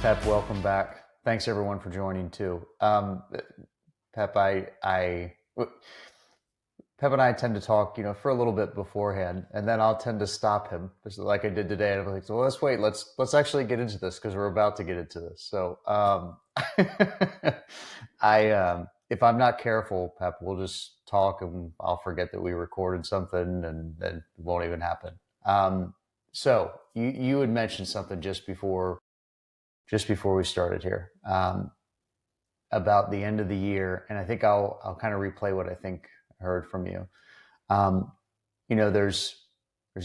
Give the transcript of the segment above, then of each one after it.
Pep, welcome back. Thanks everyone for joining too. Pep, Pep and I tend to talk, for a little bit beforehand, and then I'll tend to stop him, just like I did today. And I'm like, so let's wait. Let's actually get into this because we're about to get into this. So, if I'm not careful, Pep, we'll just talk and I'll forget that we recorded something, and then it won't even happen. So you had mentioned something just before we started here, about the end of the year, and I think I'll kind of replay what I think I heard from you. Um, there's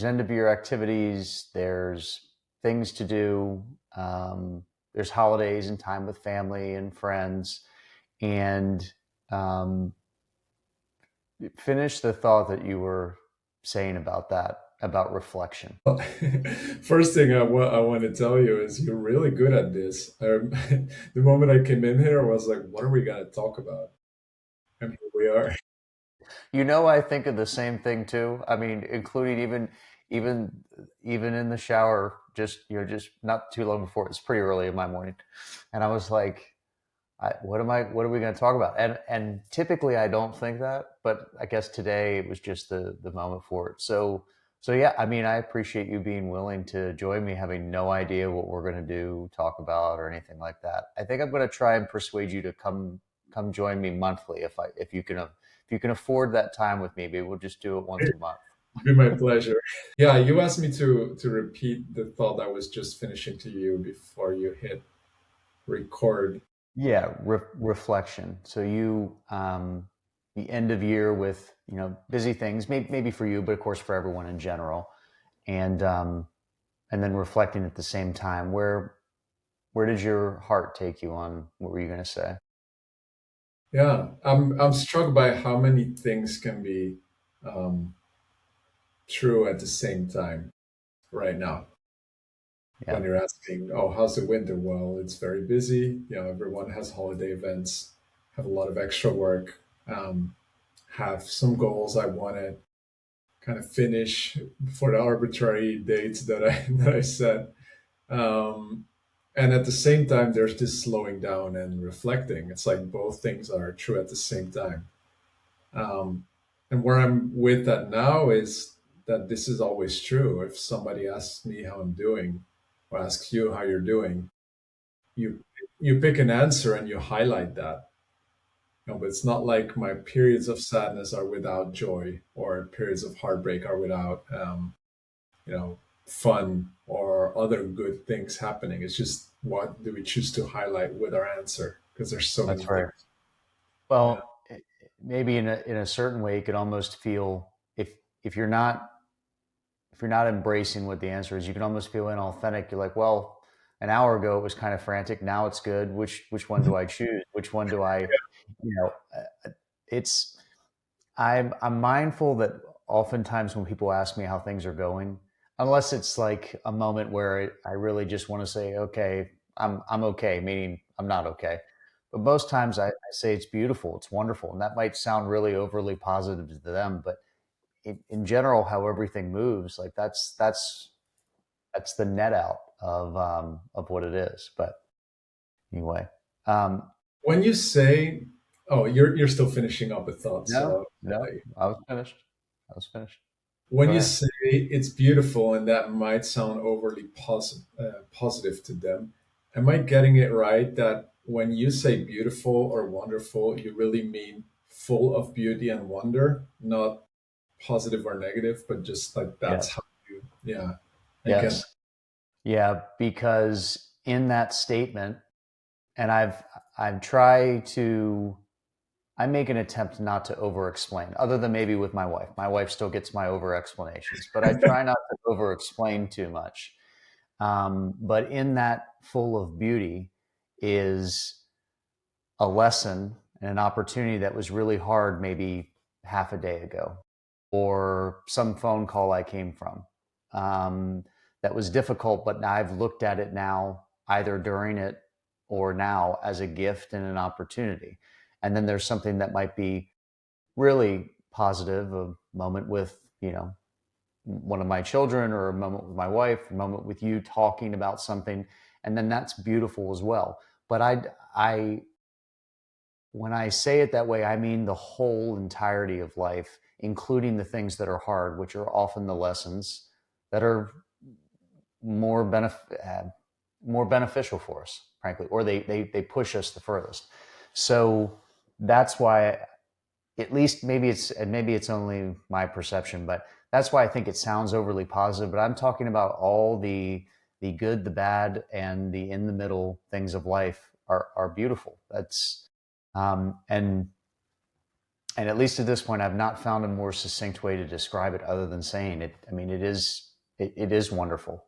end of year activities, there's things to do, there's holidays and time with family and friends, and um, finish the thought that you were saying about that, about reflection. First thing I want to tell you is you're really good at this. The moment I came in here, I was like, what are we going to talk about? And here we are. I think of the same thing too. I mean, including even even in the shower, just not too long before. It's pretty early in my morning, and I was like, what are we going to talk about? And typically I don't think that, but I guess today it was just the moment for it. So yeah, I mean, I appreciate you being willing to join me, having no idea what we're going to do, talk about, or anything like that. I think I'm going to try and persuade you to come join me monthly if you can afford that time with me. Maybe we'll just do it once a month. It'd be my pleasure. Yeah, you asked me to repeat the thought I was just finishing to you before you hit record. Yeah, reflection. So the end of year with busy things, maybe for you, but of course for everyone in general, and then reflecting at the same time. Where did your heart take you on? What were you going to say? Yeah, I'm struck by how many things can be um, true at the same time right now. Yeah, When you're asking, oh, how's the winter? Well, it's very busy. Everyone has holiday events, have a lot of extra work, um, have some goals I want to kind of finish for the arbitrary dates that I that I set. Um, and at the same time, there's this slowing down and reflecting. It's like both things are true at the same time. Um, and where I'm with that now is that this is always true. If somebody asks me how I'm doing, or asks you how you're doing, you you pick an answer and you highlight that. But it's not like my periods of sadness are without joy, or periods of heartbreak are without you know fun or other good things happening. It's just what do we choose to highlight with our answer? Because there's so many that's right. things. Yeah. Well, maybe in a certain way, you could almost feel if you're not if you're not embracing what the answer is, you can almost feel inauthentic. You're like, well, an hour ago it was kind of frantic. Now it's good. Which one do I choose? Which one do I, you know, it's I'm mindful that oftentimes when people ask me how things are going, unless it's like a moment where I really just want to say, okay, I'm okay, meaning I'm not okay. But most times I say it's beautiful, it's wonderful, and that might sound really overly positive to them, but in general, how everything moves, like that's the net out of what it is. But anyway, um, When you say, oh, you're still finishing up a thought, no, so no, I was finished. I was finished. when Go you ahead. say it's beautiful and that might sound overly positive to them, am I getting it right that when you say beautiful or wonderful, you really mean full of beauty and wonder, not positive or negative, but just like that's Yes. how you, yeah, I get. Yes. Yeah, because in that statement, and I've tried to I make an attempt not to over explain, other than maybe with my wife. My wife still gets my over explanations, but I try not to over explain too much. But in that full of beauty is a lesson and an opportunity that was really hard maybe half a day ago, or some phone call I came from, that was difficult, but I've looked at it now, either during it or now, as a gift and an opportunity. And then there's something that might be really positive, a moment with, one of my children, or a moment with my wife, a moment with you talking about something. and then that's beautiful as well. But I when I say it that way, I mean the whole entirety of life, including the things that are hard, which are often the lessons that are more more beneficial for us, frankly, or they push us the furthest. So that's why, at least maybe it's only my perception, but that's why I think it sounds overly positive. But I'm talking about all the good, the bad, and the in the middle things of life are beautiful. That's and at least at this point, I've not found a more succinct way to describe it other than saying it. I mean, it is wonderful.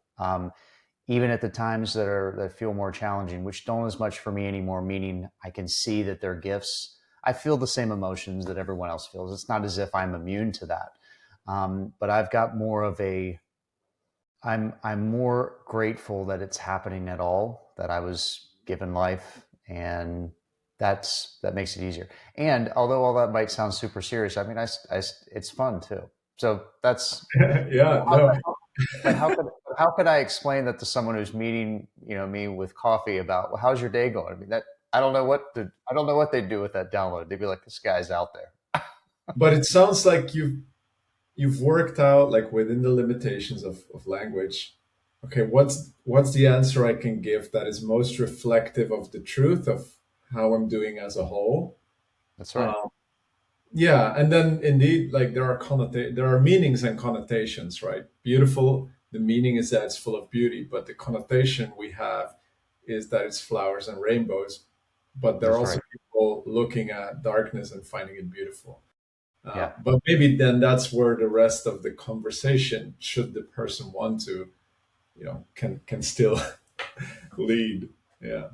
Even at the times that feel more challenging, which don't as much for me anymore, meaning I can see that they're gifts. I feel the same emotions that everyone else feels. It's not as if I'm immune to that. But I've got more of a, I'm more grateful that it's happening at all, that I was given life, and that makes it easier. And although all that might sound super serious, I mean, it's fun too. So that's, Yeah, no. but how could I explain that to someone who's meeting, me with coffee about, well, how's your day going? I mean, that I don't know what they'd do with that download. They'd be like, this guy's out there. But it sounds like you've worked out, like, within the limitations of language. Okay, what's the answer I can give that is most reflective of the truth of how I'm doing as a whole? That's right. Um, yeah, and then indeed, like, there are meanings and connotations, right? Beautiful. The meaning is that it's full of beauty, but the connotation we have is that it's flowers and rainbows. But there are That's also right. people looking at darkness and finding it beautiful. Yeah. But maybe then that's where the rest of the conversation, should the person want to, can still lead. Yeah.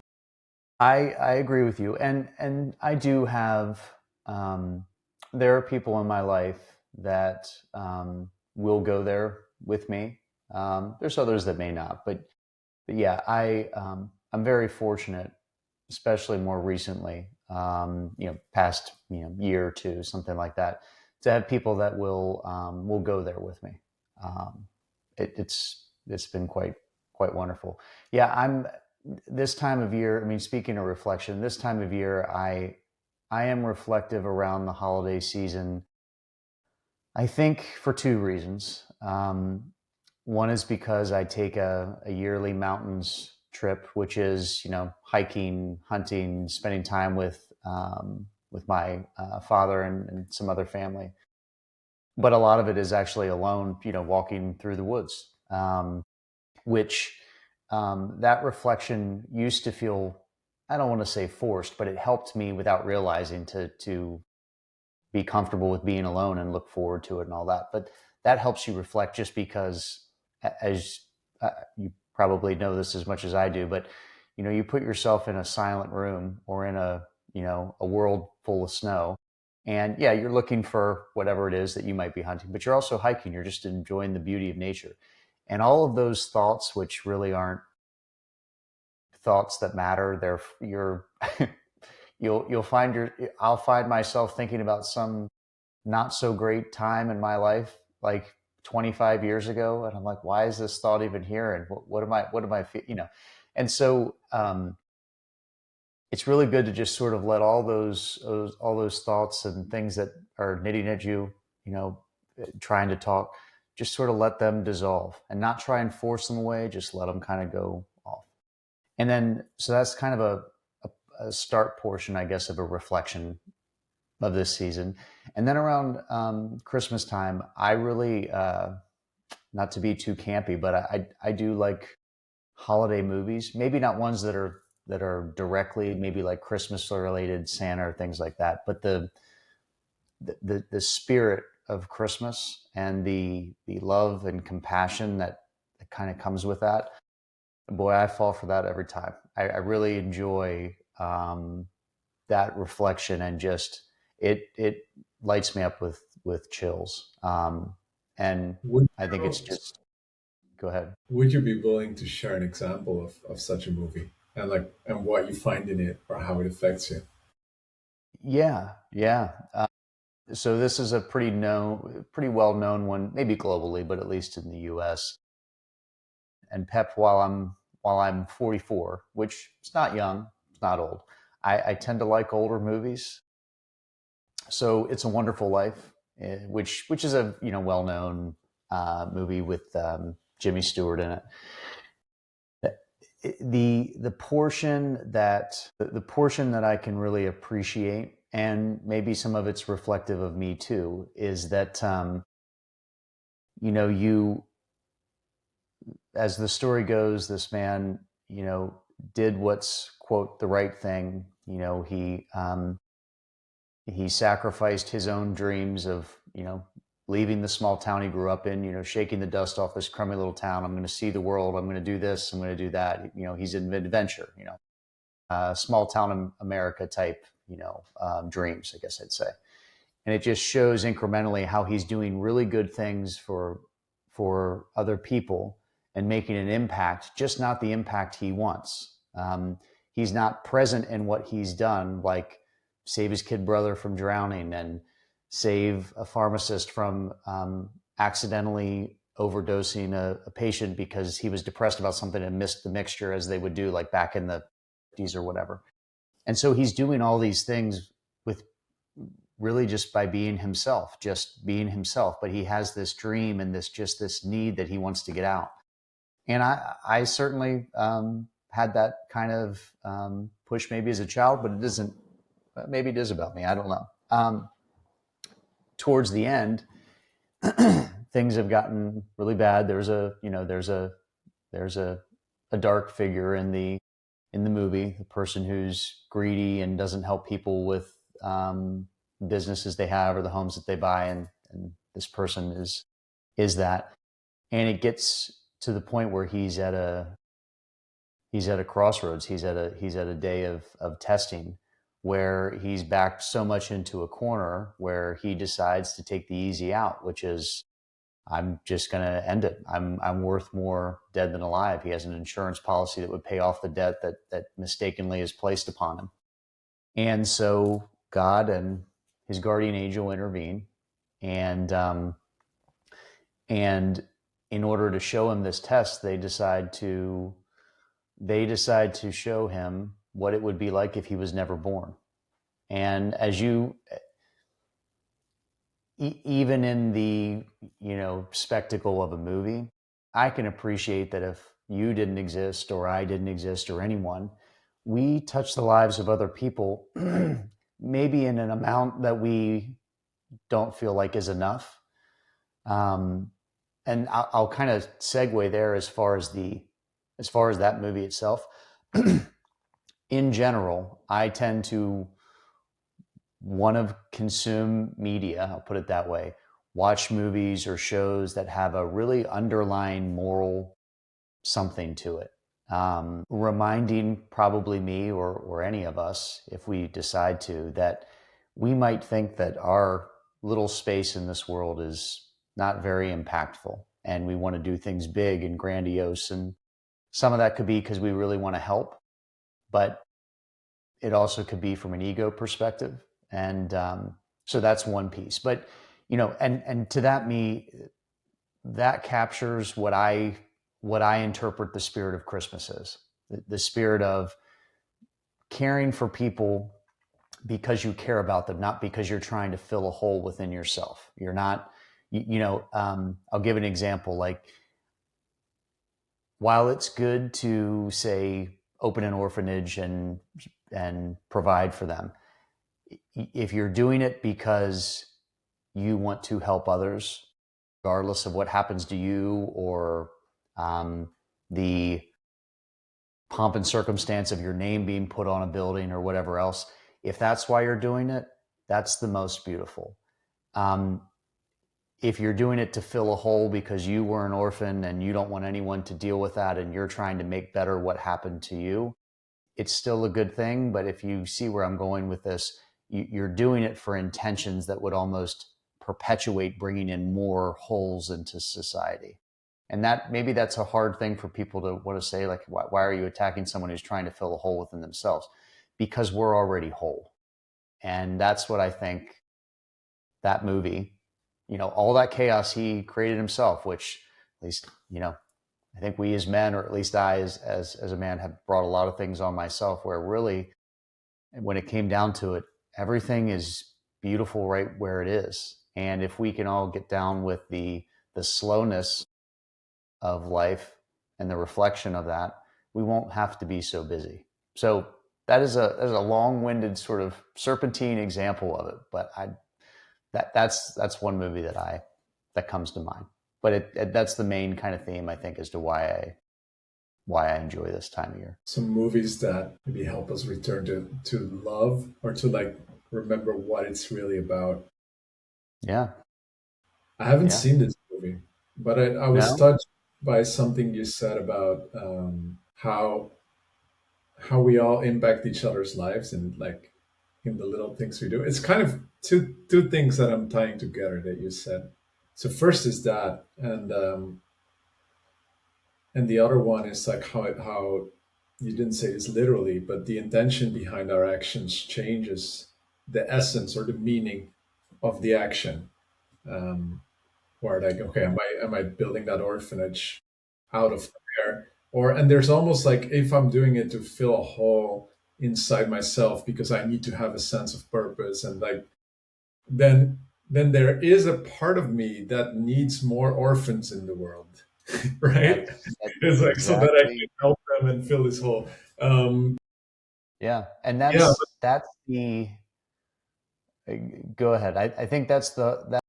I agree with you, and I do have. Um, there are people in my life that will go there with me. There's others that may not, but yeah, I'm very fortunate, especially more recently. Past year or two, something like that, to have people that will go there with me. Um, it's been quite wonderful. Yeah, I'm this time of year. I mean, speaking of reflection, this time of year, I am reflective around the holiday season. I think for two reasons. One is because I take a yearly mountains trip, which is hiking, hunting, spending time with my father and some other family. But a lot of it is actually alone, walking through the woods, which that reflection used to feel, I don't want to say forced, but it helped me without realizing to be comfortable with being alone and look forward to it and all that. But that helps you reflect, just because, as you probably know this as much as I do, but you put yourself in a silent room or in a world full of snow, and yeah, you're looking for whatever it is that you might be hunting, but you're also hiking. You're just enjoying the beauty of nature, and all of those thoughts, which really aren't thoughts that matter. They're you're you'll find I'll find myself thinking about some not so great time in my life, like 25 years ago, and I'm like, why is this thought even here? And what am I, And so it's really good to just sort of let all those thoughts and things that are knitting at you, you know, trying to talk, just sort of let them dissolve and not try and force them away. Just let them kind of go off. And then, so that's kind of a start portion, I guess, of a reflection of this season. And then around Christmas time, I really, not to be too campy, but I do like holiday movies. Maybe not ones that are directly maybe like Christmas related, Santa or things like that, but the spirit of Christmas and the love and compassion that kind of comes with that. Boy, I fall for that every time. I really enjoy that reflection, and just it lights me up with chills. And Would I think it's you, just, go ahead. would you be willing to share an example of such a movie, and what you find in it or how it affects you? Yeah, yeah. So this is a pretty well known one, maybe globally, but at least in the U.S. And Pep, while I'm while I'm 44, which is not young, it's not old. I tend to like older movies. So It's a Wonderful Life, which is a well known movie with Jimmy Stewart in it. The portion that I can really appreciate, and maybe some of it's reflective of me too, is that you, as the story goes, this man did what's, quote, the right thing. He sacrificed his own dreams of leaving the small town he grew up in, shaking the dust off this crummy little town. I'm going to see the world. I'm going to do this. I'm going to do that. He's an adventure. Small town America type dreams, I guess I'd say. And it just shows incrementally how he's doing really good things for other people and making an impact, just not the impact he wants. He's not present in what he's done, like save his kid brother from drowning and save a pharmacist from accidentally overdosing a patient because he was depressed about something and missed the mixture, as they would do like back in the 50s or whatever. And so he's doing all these things with really just by being himself, but he has this dream and this need that he wants to get out. And I certainly had that kind of push maybe as a child, but it isn't, maybe it is about me. I don't know. Towards the end, things have gotten really bad. There's a dark figure in the movie, the person who's greedy and doesn't help people with businesses they have or the homes that they buy, and this person is that. And it gets to the point where he's at a crossroads. He's at a day of testing where he's backed so much into a corner where he decides to take the easy out, which is, I'm just going to end it. I'm worth more dead than alive. He has an insurance policy that would pay off the debt that mistakenly is placed upon him. And so God and his guardian angel intervene, and in order to show him this test, they decide to show him what it would be like if he was never born. And as you, even in the spectacle of a movie, I can appreciate that if you didn't exist or I didn't exist or anyone, we touch the lives of other people maybe in an amount that we don't feel like is enough. And I'll kind of segue there as far as that movie itself. In general, I tend to want to consume media, I'll put it that way, watch movies or shows that have a really underlying moral something to it. Reminding probably me or any of us, if we decide to, that we might think that our little space in this world is not very impactful and we want to do things big and grandiose. And some of that could be because we really want to help, but it also could be from an ego perspective. And so that's one piece. But, and to that captures what I interpret the spirit of Christmas is. The spirit of caring for people because you care about them, not because you're trying to fill a hole within yourself. You're not, I'll give an example. Like, while it's good to, say, open an orphanage and provide for them, if you're doing it because you want to help others, regardless of what happens to you or the pomp and circumstance of your name being put on a building or whatever else, if that's why you're doing it, that's the most beautiful. If you're doing it to fill a hole because you were an orphan and you don't want anyone to deal with that and you're trying to make better what happened to you, it's still a good thing. But if you see where I'm going with this, you're doing it for intentions that would almost perpetuate bringing in more holes into society. And maybe that's a hard thing for people to want to say, like, why are you attacking someone who's trying to fill a hole within themselves? Because we're already whole. And that's what I think that movie, all that chaos he created himself, which at least, I think we as men, or at least I as a man, have brought a lot of things on myself where really, when it came down to it, everything is beautiful right where it is. And if we can all get down with the slowness of life and the reflection of that, we won't have to be so busy. So that is a long-winded sort of serpentine example of it, but that's one movie that comes to mind. But that's the main kind of theme, I think, as to why I enjoy this time of year. Some movies that maybe help us return to love, or to like remember what it's really about. Yeah, I haven't yeah, seen this movie, but I was no, touched by something you said about how we all impact each other's lives, and like in the little things we do. It's kind of two things that I'm tying together that you said. So first is that, and the other one is like how you didn't say this literally, but the intention behind our actions changes the essence or the meaning of the action. Um, or like, okay, am I building that orphanage out of there? Or, and there's almost like, if I'm doing it to fill a hole inside myself because I need to have a sense of purpose, and like, then there is a part of me that needs more orphans in the world, right? that's It's like, so that I exactly. can help them and fill this hole. Um, Yeah, and yeah, that's the go ahead. I think that's that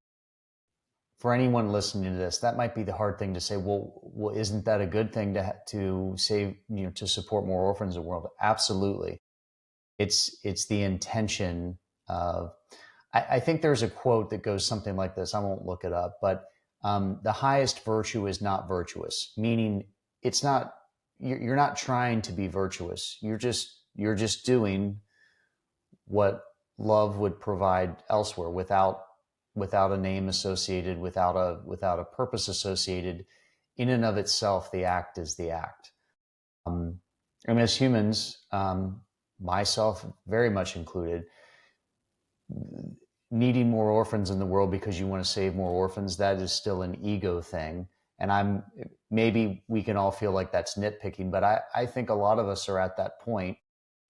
for anyone listening to this, that might be the hard thing to say. Well, isn't that a good thing to save, to support more orphans in the world? Absolutely. It's the intention of. I think there's a quote that goes something like this. I won't look it up, but the highest virtue is not virtuous, meaning it's not. You're not trying to be virtuous. You're just doing what love would provide elsewhere without a name associated, without a purpose associated. In and of itself, the act is the act. um, and as humans, myself very much included, needing more orphans in the world because you want to save more orphans, that is still an ego thing. And maybe we can all feel like that's nitpicking, but I think a lot of us are at that point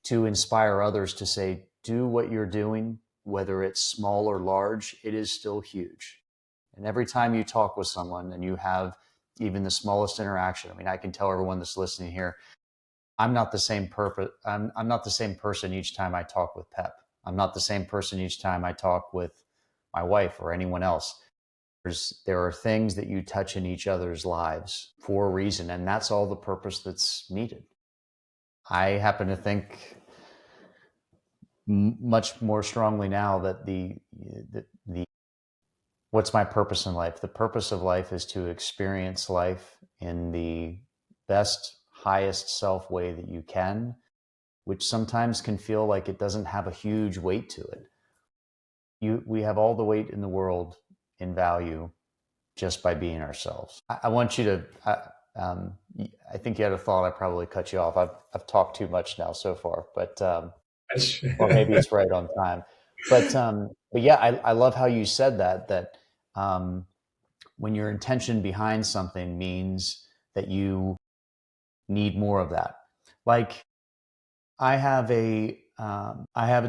to inspire others to say, do what you're doing, whether it's small or large, it is still huge. And every time you talk with someone and you have even the smallest interaction, I mean, I can tell everyone that's listening here, I'm not the same person each time I talk with Pep. I'm not the same person each time I talk with my wife or anyone else. There are things that you touch in each other's lives for a reason, and that's all the purpose that's needed. I happen to think much more strongly now that the what's my purpose in life? The purpose of life is to experience life in the best, highest self way that you can, which sometimes can feel like it doesn't have a huge weight to it. We have all the weight in the world in value just by being ourselves. I want you to. I think you had a thought. I probably cut you off. I've talked too much now so far, but or maybe it's right on time. But yeah, I love how you said that um, when your intention behind something means that you need more of that. Like I have a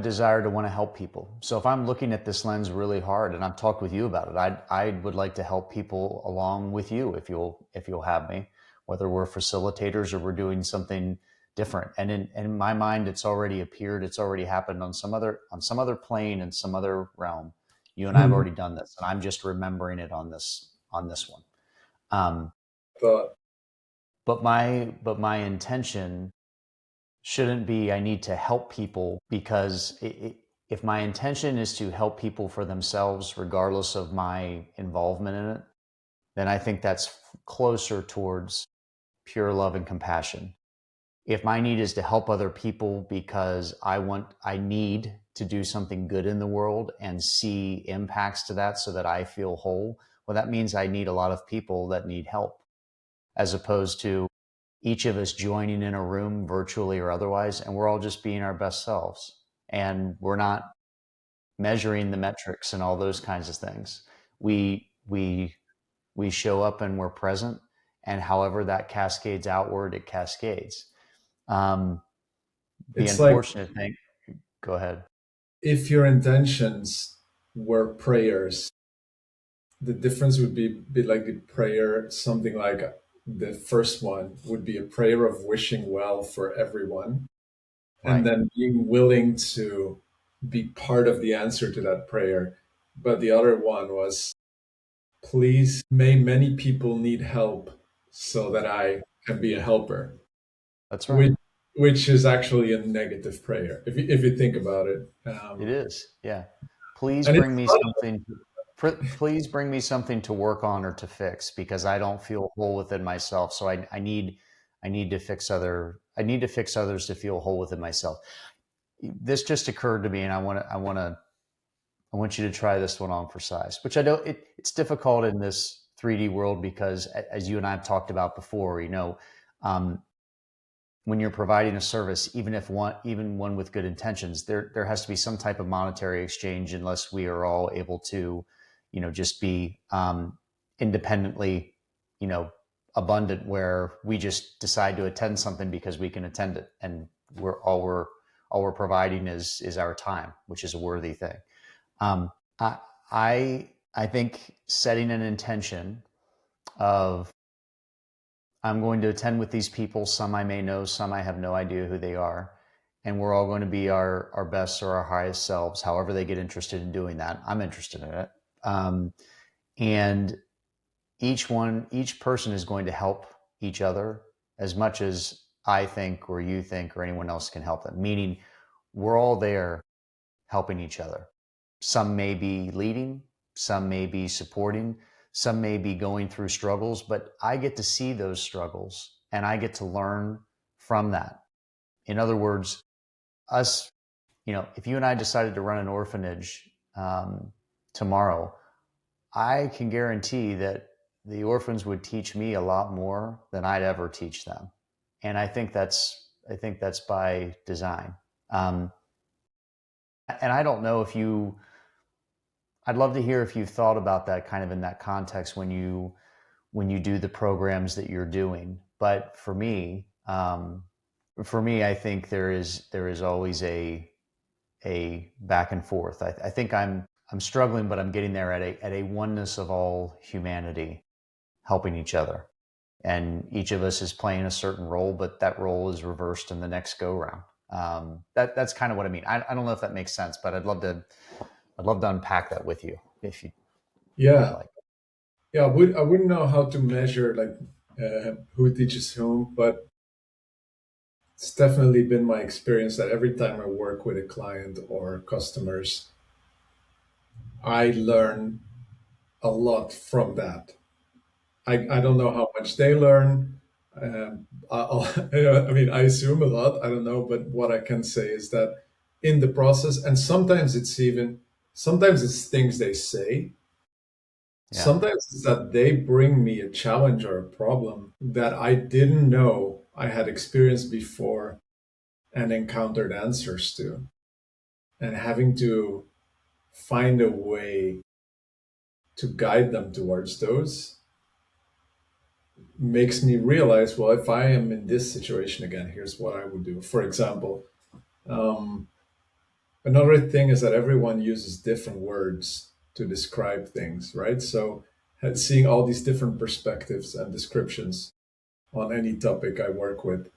desire to want to help people. So if I'm looking at this lens really hard, and I've talked with you about it, I would like to help people along with you if you'll have me, whether we're facilitators or we're doing something different. And in my mind, it's already appeared, it's already happened on some other plane in some other realm. You and I have hmm, already done this, and I'm just remembering it on this one. Um, thought. but my intention shouldn't be I need to help people because if my intention is to help people for themselves, regardless of my involvement in it, then I think that's closer towards pure love and compassion. If my need is to help other people because I need to do something good in the world and see impacts to that so that I feel whole, well, that means I need a lot of people that need help, as opposed to each of us joining in a room virtually or otherwise, and we're all just being our best selves. And we're not measuring the metrics and all those kinds of things. We we we show up and we're present, and however that cascades outward, it cascades. Um, the It's like unfortunate thing, go ahead. if your intentions were prayers, the difference would be like the prayer, something like the first one would be a prayer of wishing well for everyone, and Right. then being willing to be part of the answer to that prayer. But the other one was, please, may many people need help so that I can be a helper, That's right. which, which is actually a negative prayer if you think about it. It is. Yeah. Please And it's bring me something. Please bring me something to work on or to fix because I don't feel whole within myself. So I need to fix I need to fix others to feel whole within myself. This just occurred to me, and I want you to try this one on for size, which I know it's difficult in this 3D world because, as you and I have talked about before, um, when you're providing a service, even one with good intentions, there has to be some type of monetary exchange, unless we are all able to, just be independently, you know, abundant, where we just decide to attend something because we can attend it, and all we're providing is our time, which is a worthy thing. Um, I I think setting an intention of, I'm going to attend with these people. Some I may know, some I have no idea who they are. And we're all going to be our best or our highest selves, however they get interested in doing that. I'm interested in it. And each person is going to help each other as much as I think or you think or anyone else can help them. Meaning we're all there helping each other. Some may be leading, some may be supporting, some may be going through struggles, but I get to see those struggles and I get to learn from that. In other words, us, if you and I decided to run an orphanage tomorrow, I can guarantee that the orphans would teach me a lot more than I'd ever teach them. And I think that's by design. Um, and I don't know if you I'd love to hear if you've thought about that kind of in that context when you do the programs that you're doing. But for me, I think there is always a back and forth. I think I'm struggling, but I'm getting there at a oneness of all humanity, helping each other, and each of us is playing a certain role, but that role is reversed in the next go round. That's kind of what I mean. I don't know if that makes sense, but I'd love to unpack that with you if you'd yeah, like. yeah. I wouldn't know how to measure like who teaches whom, but it's definitely been my experience that every time I work with a client or customers, I learn a lot from that. I don't know how much they learn. I mean, I assume a lot. I don't know, but what I can say is that in the process, and sometimes it's things they say. Yeah. Sometimes it's that they bring me a challenge or a problem that I didn't know I had experienced before and encountered answers to, and having to find a way to guide them towards those makes me realize, well, if I am in this situation again, here's what I would do. For example, um, another thing is that everyone uses different words to describe things, right? So, seeing all these different perspectives and descriptions on any topic I work with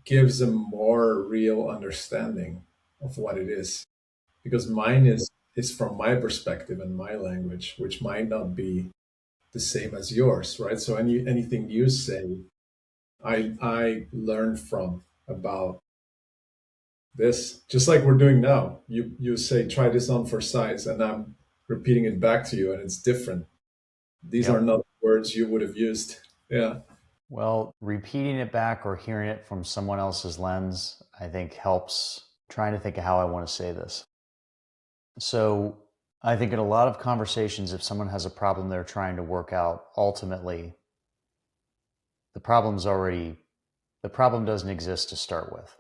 gives a more real understanding of what it is. Because mine is from my perspective and my language, which might not be the same as yours, right? So anything you say, I learn from about this, just like we're doing now. You say try this on for size, and I'm repeating it back to you, and it's different. These are Yep. not words you would have used. Yeah, Well, repeating it back or hearing it from someone else's lens, I think helps. Trying to think of how I want to say this. So, I think in a lot of conversations, if someone has a problem they're trying to work out, ultimately, the problem's already, the problem doesn't exist to start with.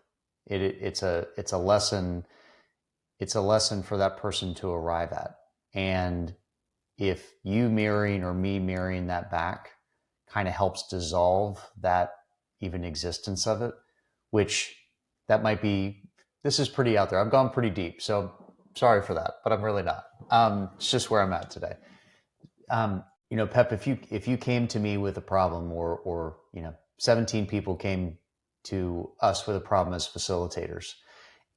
It's a lesson, it's a lesson for that person to arrive at. And if you mirroring or me mirroring that back kind of helps dissolve that even existence of it, which that might be, this is pretty out there. I've gone pretty deep. So sorry for that, but I'm really not. It's just where I'm at today. Pep, if you came to me with a problem, or 17 people came to us with a problem as facilitators,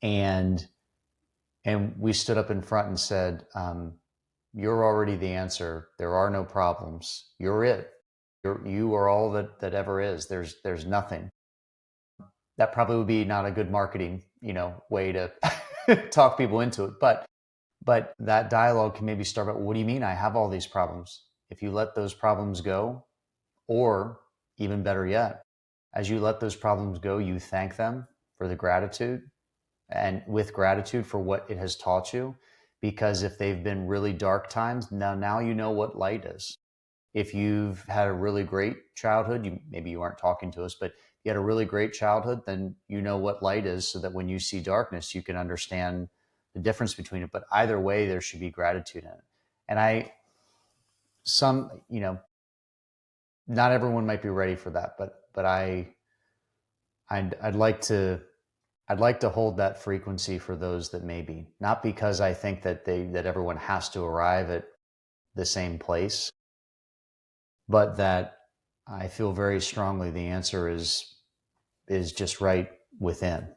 and we stood up in front and said, "You're already the answer. There are no problems. You're it. You are all that ever is. There's nothing." That probably would be not a good marketing way to talk people into it, but that dialogue can maybe start about, what do you mean I have all these problems? If you let those problems go, or even better yet, as you let those problems go, you thank them for the gratitude, and with gratitude for what it has taught you. Because if they've been really dark times, now you know what light is. If you've had a really great childhood, maybe you aren't talking to us, but you had a really great childhood, then you know what light is, so that when you see darkness, you can understand the difference between it. But either way, there should be gratitude in it. And some, not everyone might be ready for that, but I'd like to, hold that frequency for those that may be. Not because I think that everyone has to arrive at the same place, but that I feel very strongly the answer is just right within.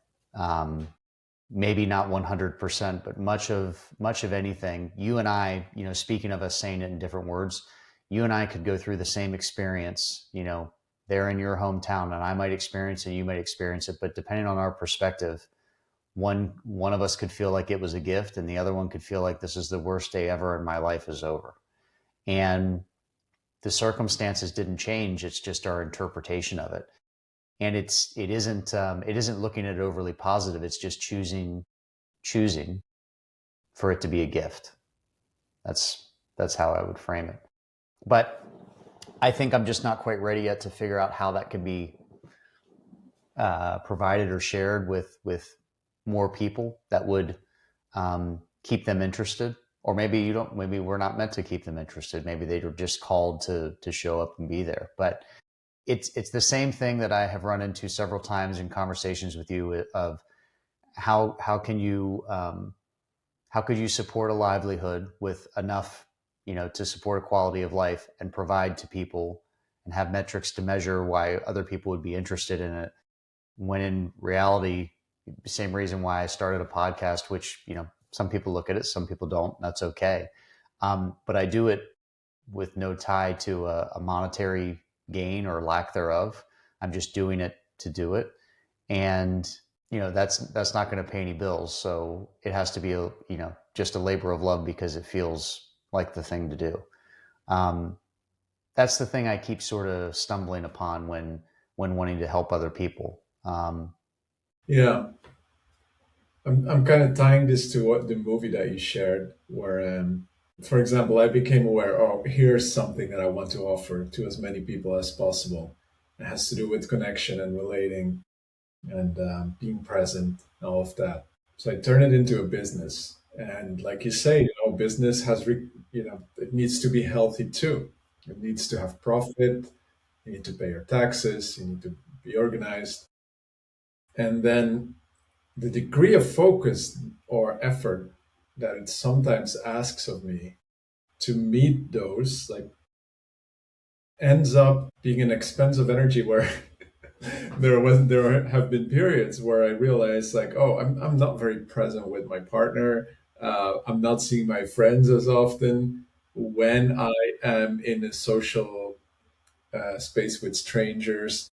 Maybe not 100%, but much of anything. You and I, speaking of us saying it in different words, you and I could go through the same experience, there in your hometown, and I might experience it, you might experience it, but depending on our perspective, one of us could feel like it was a gift, and the other one could feel like this is the worst day ever and my life is over. And the circumstances didn't change. It's just our interpretation of it. And it isn't looking at it overly positive. It's just choosing for it to be a gift. That's how I would frame it. But I think I'm just not quite ready yet to figure out how that can be provided or shared with more people that would keep them interested. Or maybe you don't. Maybe we're not meant to keep them interested. Maybe they were just called to show up and be there. But it's the same thing that I have run into several times in conversations with you, of how can you how could you support a livelihood with enough, to support a quality of life and provide to people and have metrics to measure why other people would be interested in it, when in reality, the same reason why I started a podcast, which, some people look at it, some people don't. That's okay. But I do it with no tie to a monetary gain or lack thereof. I'm just doing it to do it. And, that's not going to pay any bills. So it has to be, just a labor of love because it feels like the thing to do. That's the thing I keep sort of stumbling upon when wanting to help other people. Yeah, I'm kind of tying this to what the movie that you shared, where, for example, I became aware, oh, here's something that I want to offer to as many people as possible. It has to do with connection and relating and being present and all of that. So I turn it into a business. And like you say, business it needs to be healthy too. It needs to have profit. You need to pay your taxes. You need to be organized. And then the degree of focus or effort that it sometimes asks of me to meet those, like, ends up being an expense of energy where there have been periods where I realized, like, oh, I'm not very present with my partner. I'm not seeing my friends as often. When I am in a social space with strangers,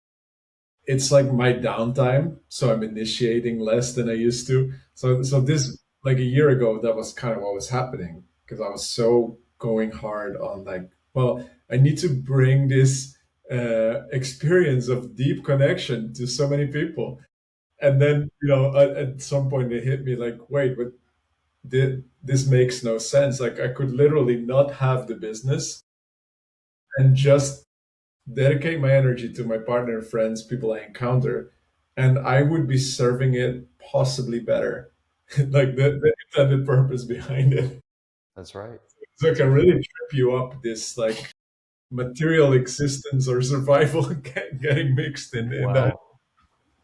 it's like my downtime, so I'm initiating less than I used to. So this, like, a year ago, that was kind of what was happening, because I was so going hard on, like, well, I need to bring this experience of deep connection to so many people. And then, at some point it hit me, like, wait, but this makes no sense. Like, I could literally not have the business and just dedicate my energy to my partner, friends, people I encounter, and I would be serving it possibly better. Like, the intended purpose behind it. That's right. So it can really trip you up, this, like, material existence or survival getting mixed in that.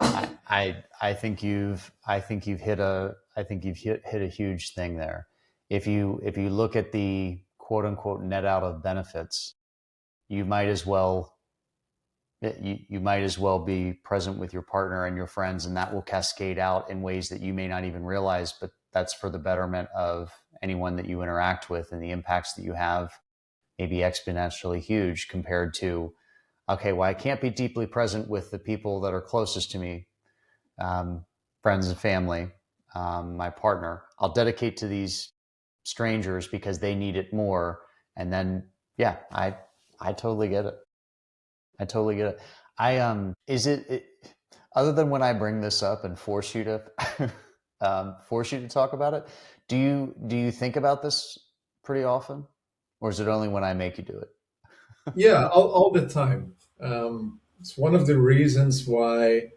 Well, I think you've hit a huge thing there. If you look at the quote unquote net out of benefits, you might as well you might as well be present with your partner and your friends, and that will cascade out in ways that you may not even realize, but that's for the betterment of anyone that you interact with, and the impacts that you have may be exponentially huge compared to, okay, well, I can't be deeply present with the people that are closest to me, um, friends and family, my partner. I'll dedicate to these strangers because they need it more. And then, yeah, I totally get it. I totally get it. Is it other than when I bring this up and force you to, force you to talk about it? Do you think about this pretty often, or is it only when I make you do it? Yeah, all the time. It's one of the reasons why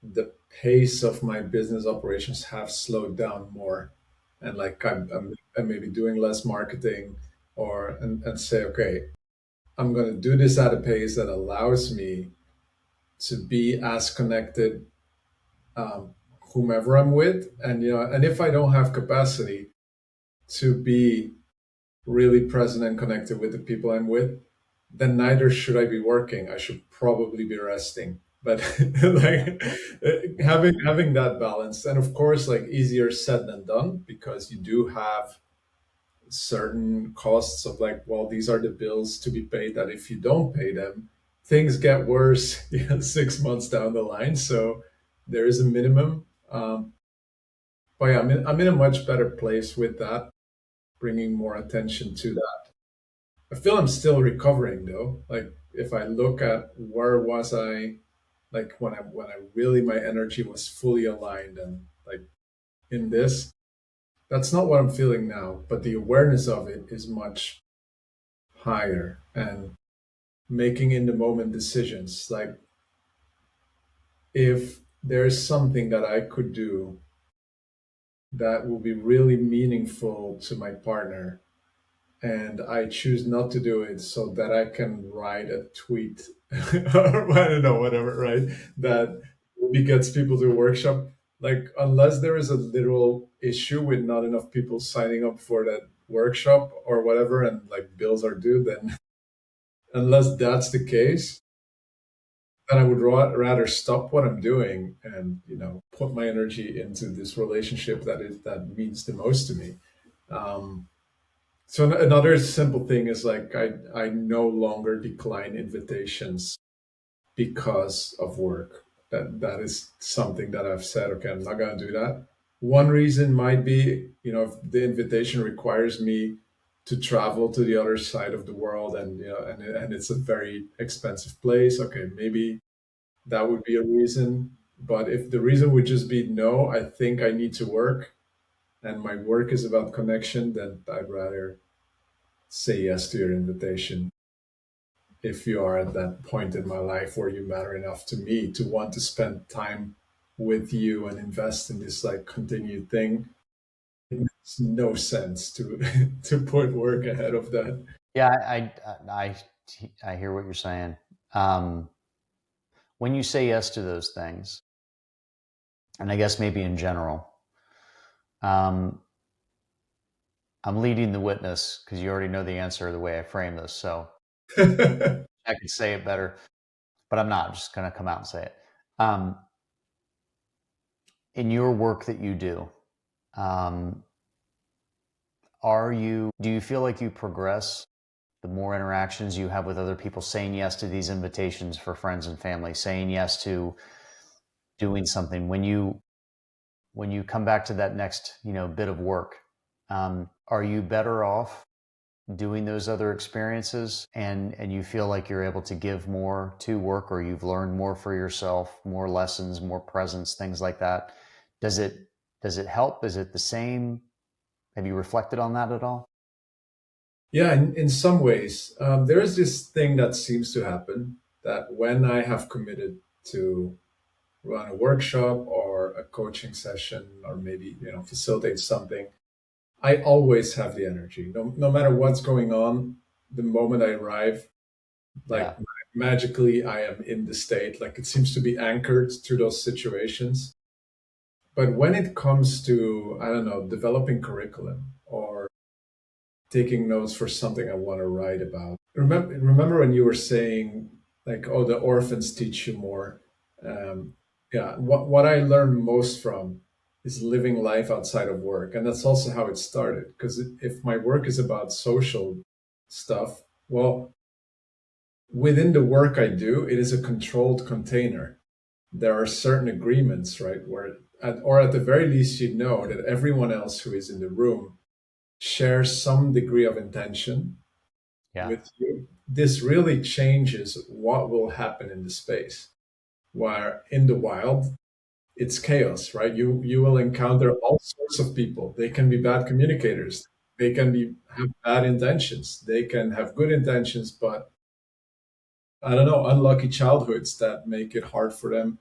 the pace of my business operations have slowed down more, and like I'm maybe doing less marketing, or and say, okay, I'm going to do this at a pace that allows me to be as connected, um, whomever I'm with, and and if I don't have capacity to be really present and connected with the people I'm with, then neither should I be working. I should probably be resting. But like, having that balance, and of course, like, easier said than done, because you do have certain costs of, like, well, these are the bills to be paid, that if you don't pay them, things get worse 6 months down the line. So there is a minimum. But yeah, I'm in a much better place with that, bringing more attention to that. I feel I'm still recovering though. Like, if I look at where was I, like, when I really, my energy was fully aligned and like in this, that's not what I'm feeling now. But the awareness of it is much higher, and making in the moment decisions. Like, if there's something that I could do that will be really meaningful to my partner, and I choose not to do it so that I can write a tweet or I don't know, whatever, right? That really gets people to a workshop. Like, unless there is a literal issue with not enough people signing up for that workshop or whatever, and like bills are due, then unless that's the case, then I would rather stop what I'm doing and put my energy into this relationship that means the most to me. Um, So another simple thing is, like, I no longer decline invitations because of work. That is something that I've said, okay, I'm not gonna do that. One reason might be, if the invitation requires me to travel to the other side of the world, and and it's a very expensive place, okay, maybe that would be a reason. But if the reason would just be, no, I think I need to work and my work is about connection, then I'd rather say yes to your invitation, if you are at that point in my life where you matter enough to me to want to spend time with you and invest in this, like, continued thing. It makes no sense to to put work ahead of that. Yeah, I hear what you're saying. Um, when you say yes to those things, and I guess maybe in general, um, I'm leading the witness because you already know the answer the way I frame this. So I could say it better, but I'm not. I'm just going to come out and say it. Um, in your work that you do, um, do you feel like you progress the more interactions you have with other people, saying yes to these invitations for friends and family, saying yes to doing something when you come back to that next bit of work, are you better off doing those other experiences, and you feel like you're able to give more to work, or you've learned more for yourself, more lessons, more presence, things like that? Does it help? Is it the same? Have you reflected on that at all? Yeah, in some ways, there is this thing that seems to happen, that when I have committed to run a workshop or a coaching session, or maybe facilitate something, I always have the energy, no matter what's going on. the moment I arrive, Yeah. like magically I am in the state. Like it seems to be anchored to those situations. But when it comes to, I don't know, developing curriculum or taking notes for something I want to write about. Remember when you were saying like, oh, the orphans teach you more. Um, yeah, what I learned most from is living life outside of work, and that's also how it started. Because if my work is about social stuff, well, within the work I do, it is a controlled container. There are certain agreements, right, where or at the very least, you know that everyone else who is in the room shares some degree of intention Yeah. with you. This really changes what will happen in the space. Where in the wild, it's chaos, right? You will encounter all sorts of people. They can be bad communicators. They can be have bad intentions. They can have good intentions, but I don't know, unlucky childhoods that make it hard for them.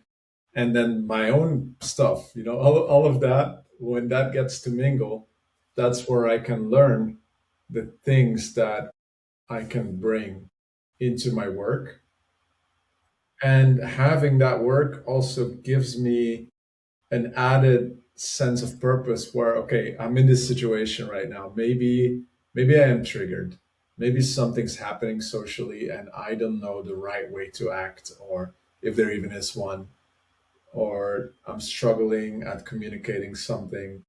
And then my own stuff, all of that, when that gets to mingle, that's where I can learn the things that I can bring into my work. And having that work also gives me an added sense of purpose where, okay, I'm in this situation right now. Maybe I am triggered. Maybe something's happening socially and I don't know the right way to act, or if there even is one, or I'm struggling at communicating something.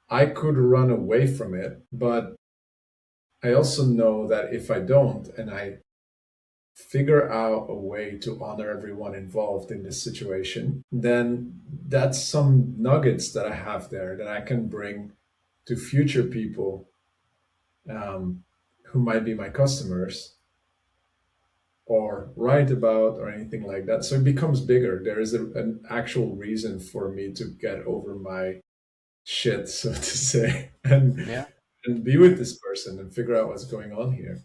I could run away from it, but I also know that if I don't and I figure out a way to honor everyone involved in this situation, then that's some nuggets that I have there that I can bring to future people, um, who might be my customers or write about or anything like that. So it becomes bigger. There is an actual reason for me to get over my shit, so to say, Yeah. and be with this person and figure out what's going on here.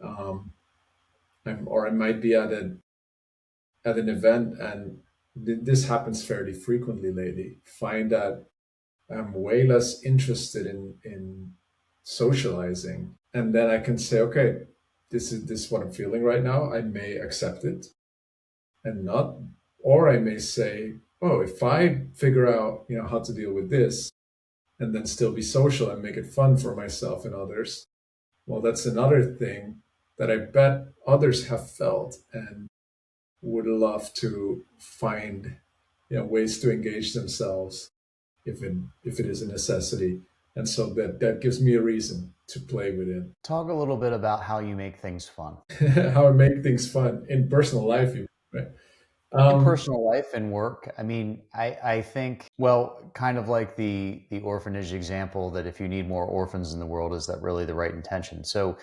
Um, or I might be at an event, and this happens fairly frequently lately. Find that I'm way less interested in socializing, and then I can say, okay, this is what I'm feeling right now. I may accept it and not, or I may say, oh, if I figure out how to deal with this, and then still be social and make it fun for myself and others. Well, that's another thing that I bet others have felt and would love to find ways to engage themselves if it is a necessity. And so that gives me a reason to play with Talk a little bit about how you make things fun it. How I make things fun in personal life, even, right? in Um, personal life and work. I mean, I think, well, kind of like the orphanage example, that if you need more orphans in the world, is that really the right intention? So,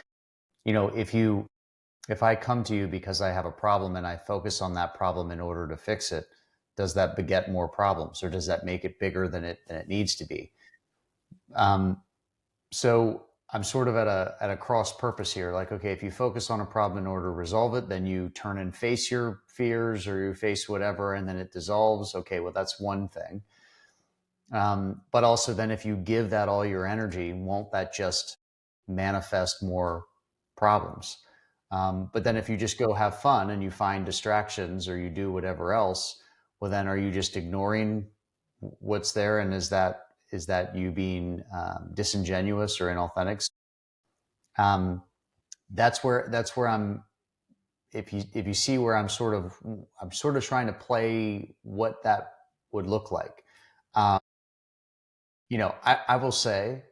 if I come to you because I have a problem and I focus on that problem in order to fix it, does that beget more problems, or does that make it bigger than it needs to be? Um, so I'm sort of at a cross purpose here. Like, okay, if you focus on a problem in order to resolve it, then you turn and face your fears or you face whatever, and then it dissolves. Okay, well, that's one thing. But also, then if you give that all your energy, won't that just manifest more problems? But then if you just go have fun and you find distractions or you do whatever else, well, then are you just ignoring what's there? And is that you being disingenuous or inauthentic? Um, that's where I'm. If you see where I'm sort of trying to play what that would look like. Um, I will say,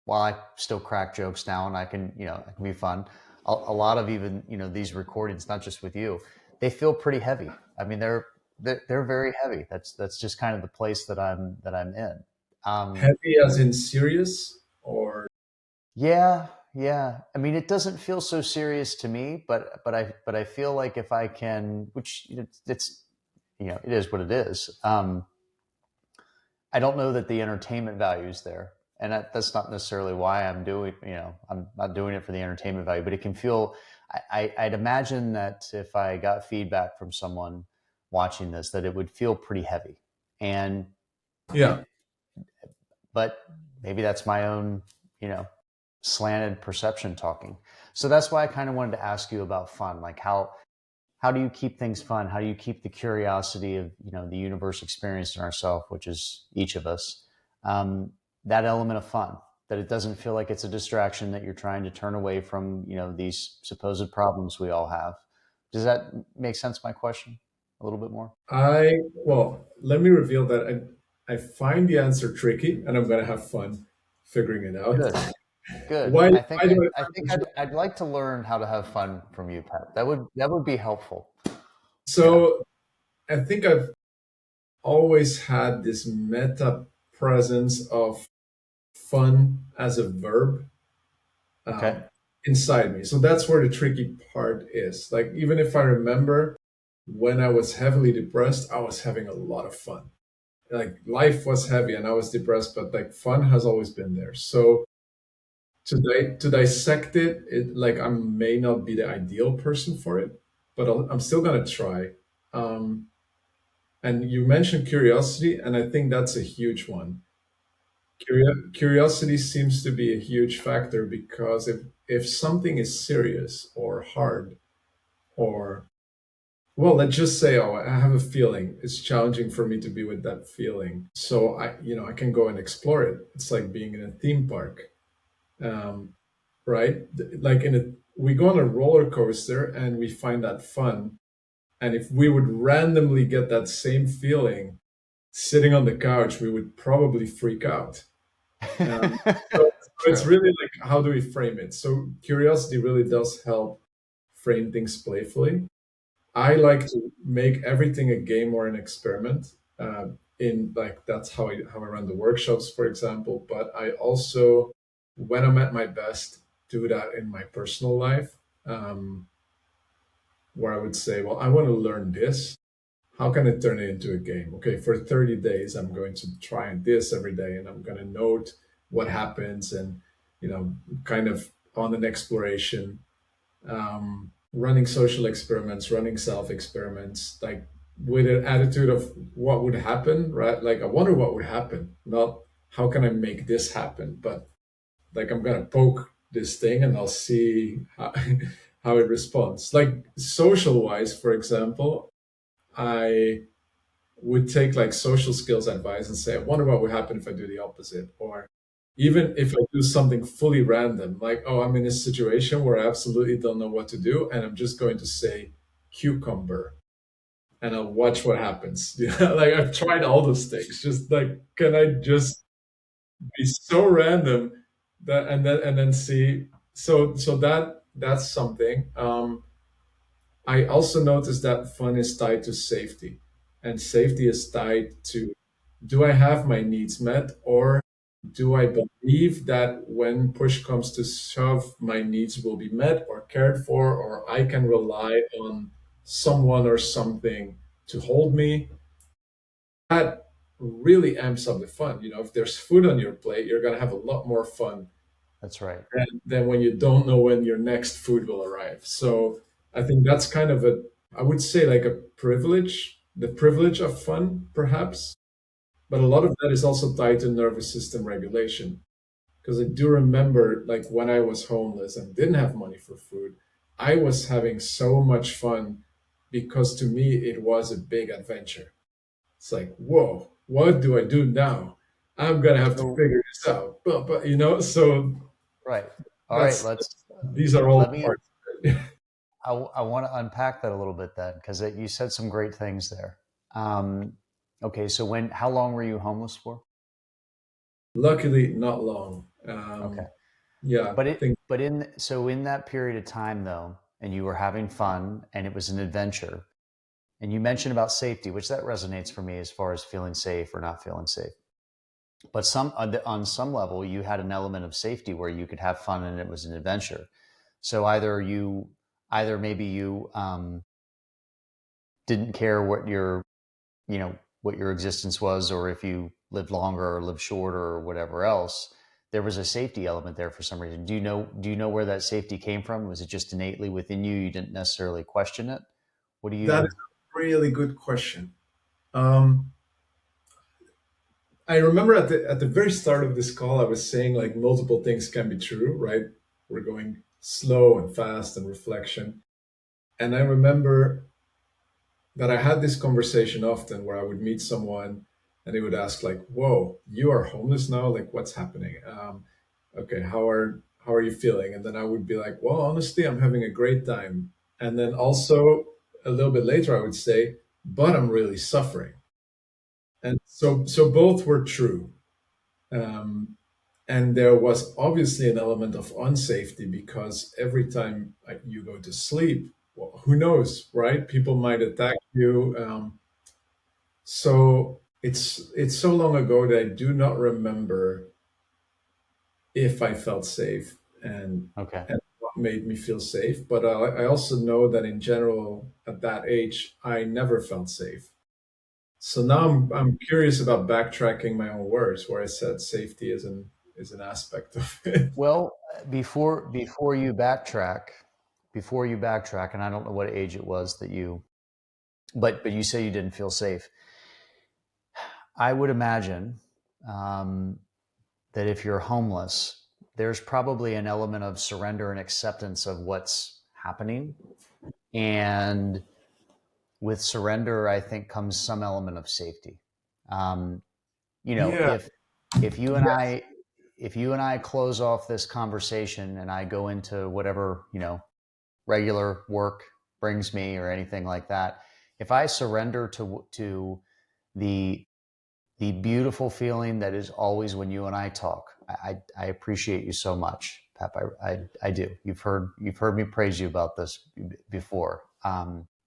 while I still crack jokes now and I can be fun, a lot of even, these recordings, not just with you, they feel pretty heavy. I mean, they're very heavy. That's just kind of the place that I'm in. Um, Heavy as in serious, or yeah, yeah. I mean, it doesn't feel so serious to me, but I feel like if I can, which it is what it is. I don't know that the entertainment value is there. And that's not necessarily why I'm not doing it for the entertainment value, but it can feel, I'd imagine that if I got feedback from someone watching this, that it would feel pretty heavy. And yeah. it, but maybe that's my own, you know, slanted perception talking. So that's why I kind of wanted to ask you about fun. Like how do you keep things fun? How do you keep the curiosity of the universe experienced in ourselves, which is each of us, um, that element of fun, that it doesn't feel like it's a distraction that you're trying to turn away from these supposed problems we all have. Does that make sense? My question a little bit more. Well, let me reveal that I find the answer tricky, and I'm gonna have fun figuring it out. Good, good. Why? I think Why do I I find think this? I'd like to learn how to have fun from you, Pat. That would be helpful. Yeah. So I think I've always had this meta presence of fun as a verb Okay. um, inside me. So that's where the tricky part is. Like, even if I remember when I was heavily depressed, I was having a lot of fun. Like, life was heavy and I was depressed, but like fun has always been there. So to dissect it, like, I may not be the ideal person for it, but I'm still gonna try. Um, and you mentioned curiosity, and I think that's a huge one. Curiosity seems to be a huge factor because if something is serious or hard, or, well, let's just say, oh, I have a feeling, it's challenging for me to be with that feeling, so I can go and explore it. It's like being in a theme park, um, right? Like, we go on a roller coaster and we find that fun, and if we would randomly get that same feeling sitting on the couch, we would probably freak out. Um, so it's True. really like, how do we frame it? So curiosity really does help frame things playfully. I like to make everything a game or an experiment. In like, that's how I run the workshops, for example. But I also, when I'm at my best, do that in my personal life, um, where I would say, well, I want to learn this. How can I turn it into a game? Okay, for 30 days, I'm going to try this every day, and I'm going to note what happens, and kind of on an exploration, running social experiments, running self experiments, like with an attitude of what would happen, right? Like, I wonder what would happen, not how can I make this happen, but like, I'm going to poke this thing and I'll see how, how it responds. Like, social wise, for example, I would take like social skills advice and say, I wonder what would happen if I do the opposite. Or even if I do something fully random, like, oh, I'm in a situation where I absolutely don't know what to do, and I'm just going to say cucumber, and I'll watch what happens. Like, I've tried all those things. Just like, can I just be so random that, and then see. So that's something. I also noticed that fun is tied to safety, and safety is tied to, do I have my needs met, or do I believe that when push comes to shove, my needs will be met or cared for, or I can rely on someone or something to hold me? That really amps up the fun. If there's food on your plate, you're going to have a lot more fun That's right. than when you don't know when your next food will arrive. So I think that's kind of I would say, like, a privilege, the privilege of fun, perhaps. But a lot of that is also tied to nervous system regulation. Because I do remember, like, when I was homeless and didn't have money for food, I was having so much fun because to me it was a big adventure. It's like, whoa, what do I do now? I'm gonna have to So figure this out. So right. All right. that's Let's these are all let me. parts of it. I want to unpack that a little bit then, because you said some great things there. Um, okay. So how long were you homeless for? Luckily, not long. Okay. Yeah, But I think in that period of time though, and you were having fun and it was an adventure, and you mentioned about safety, which that resonates for me as far as feeling safe or not feeling safe. But on some level, you had an element of safety where you could have fun and it was an adventure. So either maybe you didn't care what your existence was, or if you lived longer or lived shorter or whatever else, there was a safety element there for some reason. Do you know where that safety came from? Was it just innately within you? You didn't necessarily question it. What do that is you? a really good question. Um, I remember at the very start of this call, I was saying, like, multiple things can be true, right? We're going slow and fast and reflection. And I remember that I had this conversation often where I would meet someone and they would ask like, "Whoa, you are homeless now? Like, what's happening? Okay, how are you feeling?" And then I would be like, "Well, honestly, I'm having a great time." And then also a little bit later, I would say, "But I'm really suffering." And so both were true. Um, and there was obviously an element of unsafety because every time you go to sleep, well, who knows, right? People might attack you. So it's so long ago that I do not remember if I felt safe and Okay. and what made me feel safe. But I also know that in general, at that age, I never felt safe. So now I'm curious about backtracking my own words, where I said safety is an aspect of it. Well, before you backtrack, and I don't know what age it was that you, but you say you didn't feel safe. I would imagine um, that if you're homeless, there's probably an element of surrender and acceptance of what's happening. And with surrender, I think comes some element of safety. Um, you know, Yeah. if you and Yes. I if you and I close off this conversation and I go into whatever, regular work brings me or anything like that, if I surrender to the the beautiful feeling that is always when you and I talk, I appreciate you so much, Pep. I do. You've heard me praise you about this before.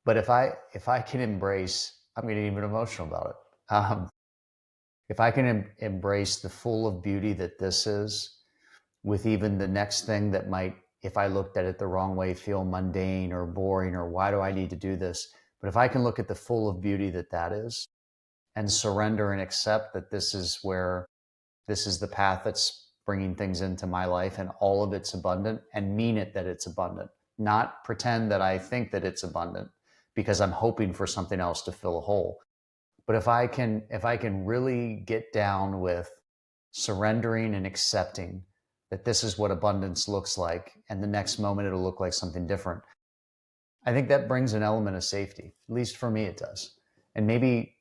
But if I can embrace, I'm getting even emotional about it. If I can embrace the full of beauty that this is, with even the next thing that might, if I looked at it the wrong way, feel mundane or boring or why do I need to do this? But if I can look at the full of beauty that that is and surrender and accept that this is the path that's bringing things into my life and all of it's abundant and mean it that it's abundant, not pretend that I think that it's abundant because I'm hoping for something else to fill a hole. But if I can really get down with surrendering and accepting that this is what abundance looks like and the next moment it'll look like something different, I think that brings an element of safety. At least for me it does. And maybe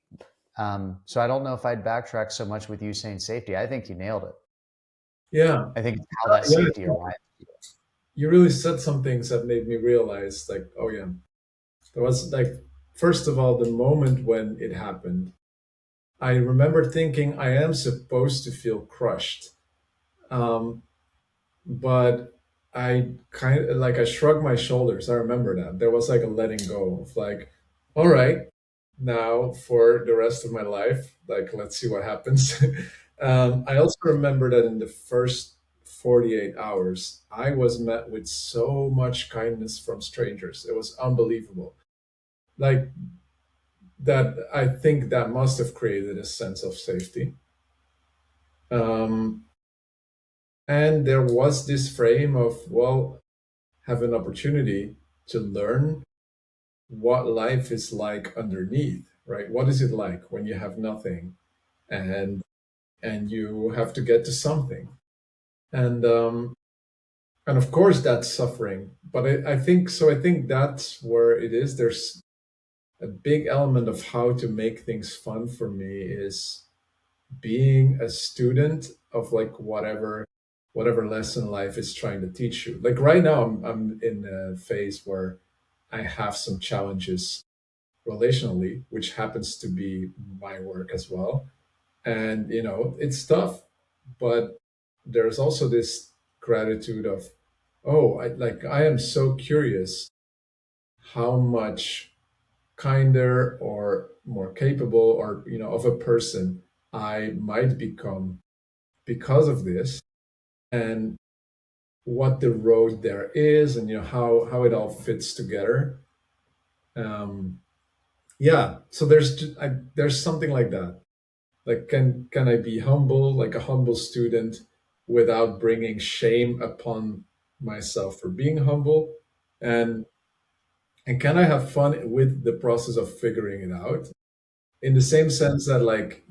so I don't know if I'd backtrack so much with you saying safety. I think you nailed it. Yeah. I think it's how that Yeah. safety arrives. You really said some things that made me realize, like, oh yeah, there was like, first of all, the moment when it happened, I remember thinking I am supposed to feel crushed. Um, but I kind of like I shrugged my shoulders. I remember that. There was like a letting go of like, all right, now for the rest of my life, like let's see what happens. I also remember that in the first 48 hours, I was met with so much kindness from strangers. It was unbelievable. Like that, I think that must have created a sense of safety. Um, and there was this frame of, well, have an opportunity to learn what life is like underneath, right? What is it like when you have nothing and you have to get to something? And and of course that's suffering. But I think so. I think that's where it is. There's a big element of how to make things fun for me is being a student of like whatever lesson life is trying to teach you. Like right now, I'm in a phase where I have some challenges relationally, which happens to be my work as well. And it's tough, but there's also this gratitude of, oh, I am so curious how much kinder or more capable or of a person I might become because of this, and what the road there is, and how it all fits together. Um, yeah, so there's something like that. Like, can I be humble, like a humble student, without bringing shame upon myself for being humble, and can I have fun with the process of figuring it out? In the same sense that, like,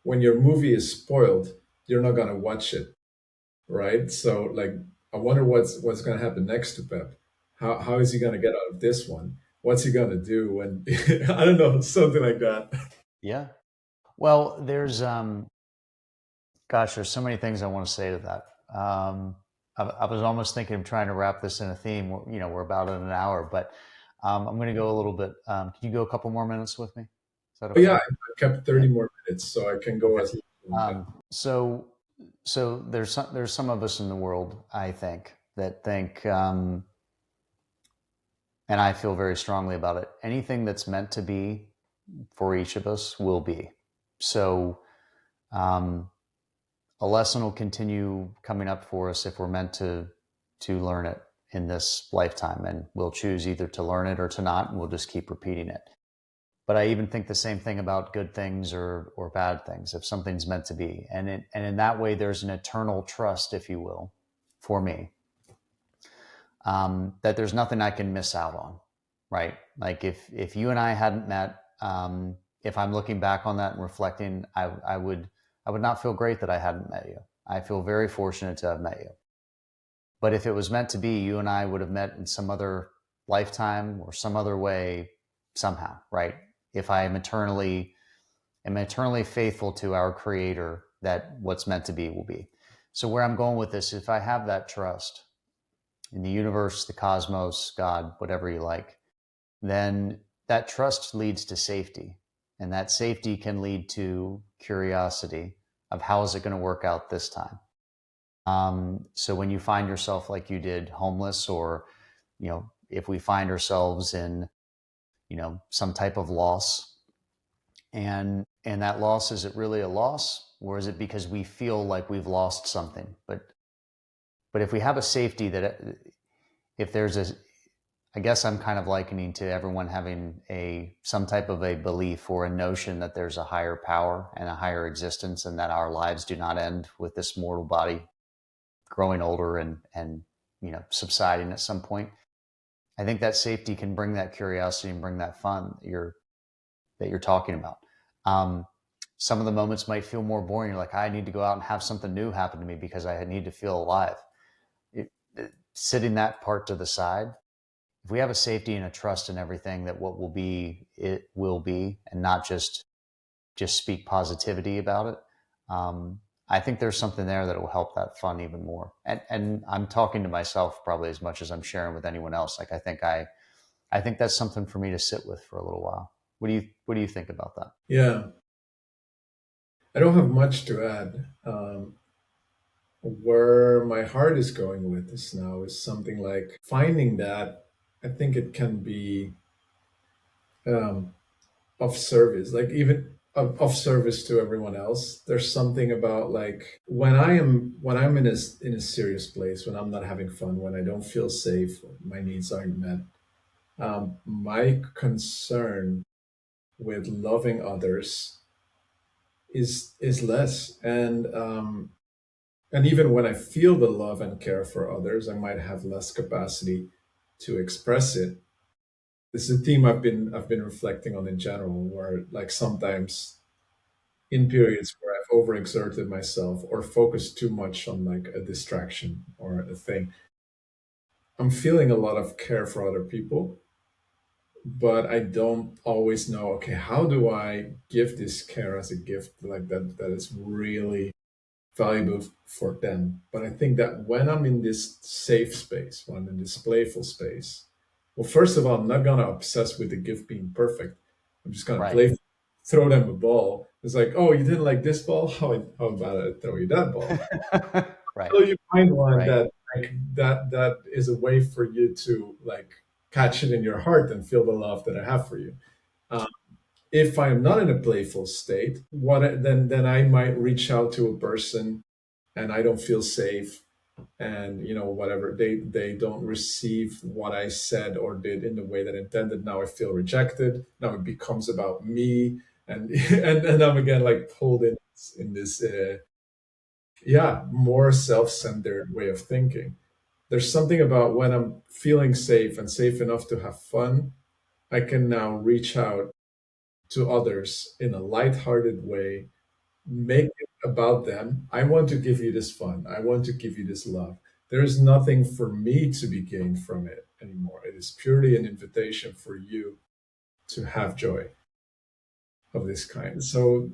when your movie is spoiled, you're not gonna watch it, right? So like, I wonder what's going to happen next to Pep. How is he going to get out of this one? What's he going to do when I don't know, something like that. Yeah. Well, gosh, there's so many things I want to say to that. I was almost thinking of trying to wrap this in a theme. We're about at an hour, but I'm going to go a little bit. Can you go a couple more minutes with me? Is that Oh yeah, okay? I kept Yeah. 30 more minutes, so I can go Okay. as long as you want. Yeah. So, there's some of us in the world, I think, that think, and I feel very strongly about it. Anything that's meant to be for each of us will be. So, um, a lesson will continue coming up for us if we're meant to learn it in this lifetime, and we'll choose either to learn it or to not, and we'll just keep repeating it. But I even think the same thing about good things or bad things, if something's meant to be, and in that way, there's an eternal trust, if you will, for me, that there's nothing I can miss out on, right? Like if you and I hadn't met, if I'm looking back on that and reflecting, I would not feel great that I hadn't met you. I feel very fortunate to have met you. But if it was meant to be, you and I would have met in some other lifetime or some other way somehow, right? If I am eternally faithful to our creator, that what's meant to be will be. So where I'm going with this, if I have that trust in the universe, the cosmos, God, whatever you like, then that trust leads to safety. And that safety can lead to curiosity of how is it going to work out this time. So when you find yourself like you did, homeless, or if we find ourselves in some type of loss, and that loss, is it really a loss, or is it because we feel like we've lost something? But if we have a safety that if there's a I guess I'm kind of likening to everyone having some type of a belief or a notion that there's a higher power and a higher existence, and that our lives do not end with this mortal body growing older and subsiding at some point. I think that safety can bring that curiosity and bring that fun that you're talking about. Um, some of the moments might feel more boring. You're like, I need to go out and have something new happen to me because I need to feel alive. Sitting that part to the side, if we have a safety and a trust in everything that what will be, it will be, and not just speak positivity about it. I think there's something there that will help that fun even more. And I'm talking to myself probably as much as I'm sharing with anyone else. Like I think that's something for me to sit with for a little while. What do you think about that? Yeah, I don't have much to add. Where my heart is going with this now is something like finding that I think it can be um, of service, like even of service to everyone else. There's something about like when I'm in a serious place, when I'm not having fun, when I don't feel safe, my needs aren't met. My concern with loving others is less, and even when I feel the love and care for others, I might have less capacity to express it. This is a theme I've been reflecting on in general, where like sometimes in periods where I've overexerted myself or focused too much on like a distraction or a thing, I'm feeling a lot of care for other people, but I don't always know, okay, how do I give this care as a gift like that is really valuable for them. But I think that when I'm in this safe space, when I'm in this playful space, well, first of all, I'm not gonna obsess with the gift being perfect. I'm just gonna Right. play, throw them a ball. It's like, oh, you didn't like this ball? How about I throw you that ball? Right. Until you find one Right. that like that is a way for you to like catch it in your heart and feel the love that I have for you. Um, if I'm not in a playful state, then I might reach out to a person and I don't feel safe, and whatever, they don't receive what I said or did in the way that intended. Now I feel rejected. Now it becomes about me, and and I'm again like pulled in this yeah, more self-centered way of thinking. There's something about when I'm feeling safe and safe enough to have fun, I can now reach out to others in a lighthearted way, make it about them. I want to give you this fun. I want to give you this love. there is nothing for me to be gained from it anymore. It is purely an invitation for you to have joy of this kind. So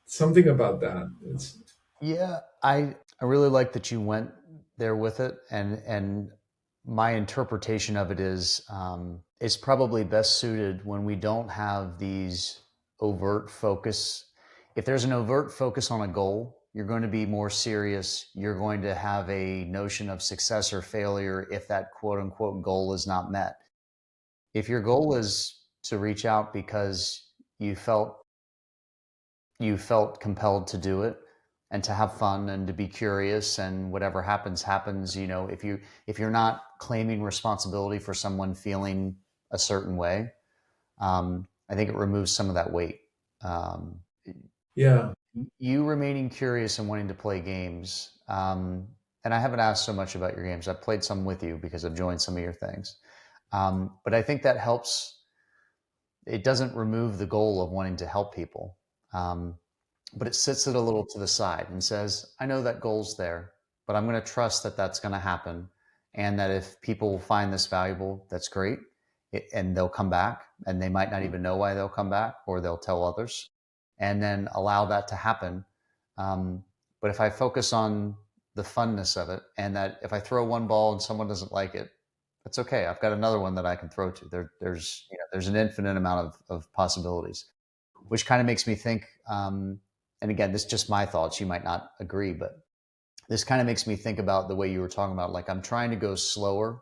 something about that. It's Yeah, I really like that you went there with it, and my interpretation of it is it's probably best suited when we don't have these overt focus. If there's an overt focus on a goal, you're going to be more serious. You're going to have a notion of success or failure if that quote unquote goal is not met. If your goal is to reach out because you felt you felt compelled to do it and to have fun and to be curious, and whatever happens happens, if you're not claiming responsibility for someone feeling a certain way, I think it removes some of that weight. um, yeah, you remaining curious and wanting to play games, and I haven't asked so much about your games. I've played some with you because I've joined some of your things, but I think that helps. It doesn't remove the goal of wanting to help people, um, but it sits it a little to the side and says, I know that goal's there, but I'm going to trust that that's going to happen. And that if people find this valuable, that's great. And they'll come back, and they might not even know why they'll come back, or they'll tell others, and then allow that to happen. Um, but if I focus on the funness of it, and that if I throw one ball and someone doesn't like it, that's okay. I've got another one that I can throw to. There's an infinite amount of possibilities, which kind of makes me think. And again, this is just my thoughts. You might not agree, but this kind of makes me think about the way you were talking about. Like, I'm trying to go slower